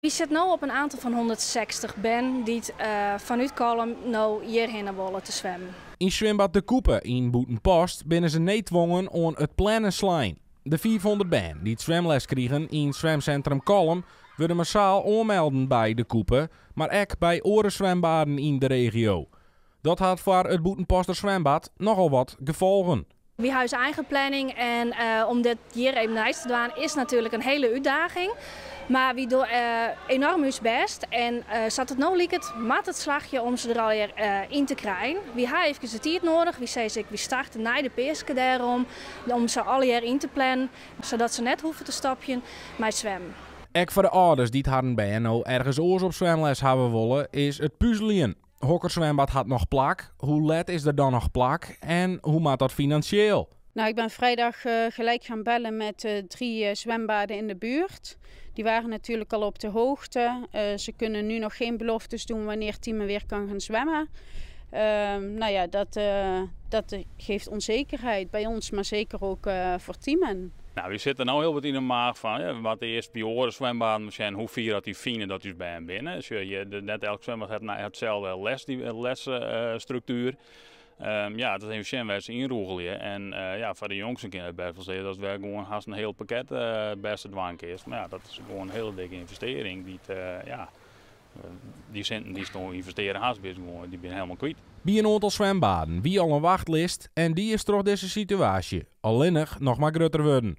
We zitten nu op een aantal van 160 ben die vanuit Kolm nou hierheen willen te zwemmen. In zwembad De Koepen in Boetenpost binnen ze niet dwongen om het plannen slaan. De 400 ben die het zwemles kregen in het zwemcentrum Kolm worden massaal aanmelden bij De Koepen, maar ook bij andere zwembaden in de regio. Dat had voor het Boetenposter zwembad nogal wat gevolgen. We hebben eigen planning en om dit hier even naar te doen is natuurlijk een hele uitdaging. Maar we doen enorm ons best en zat het nou lieket met het slagje om ze er al in te krijgen. We hebben even de tijd nodig. We starten na de peeske daarom om ze al hier in te plannen, zodat ze net hoeven te stopjen met zwemmen. Ook voor de ouders die het hadden bij nou ergens oors op zwemles hebben willen, is het puzzelen. Hokkerzwembad had nog plak. Hoe let is er dan nog plak en hoe maakt dat financieel? Nou, ik ben vrijdag gelijk gaan bellen met 3 zwembaden in de buurt. Die waren natuurlijk al op de hoogte. Ze kunnen nu nog geen beloftes doen wanneer Tieme weer kan gaan zwemmen. Nou ja, dat geeft onzekerheid bij ons, maar zeker ook voor Timen. Nou, we zitten nu heel wat in de maag van ja, wat eerst bij oren zwembaden zijn, hoe vier dat die fine dat is bij hem binnen. Dus net elk zwembad heeft hetzelfde lesstructuur. Ja, dat heeft zijn wij inroegelen. En ja, voor de jongste kinderen best wel zeggen dat we gewoon haast een heel pakket beste dwank is. Maar ja, dat is gewoon een hele dikke investering. Die centen die ze investeren haast best gewoon, die ben helemaal kwijt. Bij een aantal zwembaden wie al een wachtlist en die is toch deze situatie. Alleen nog maar groter worden.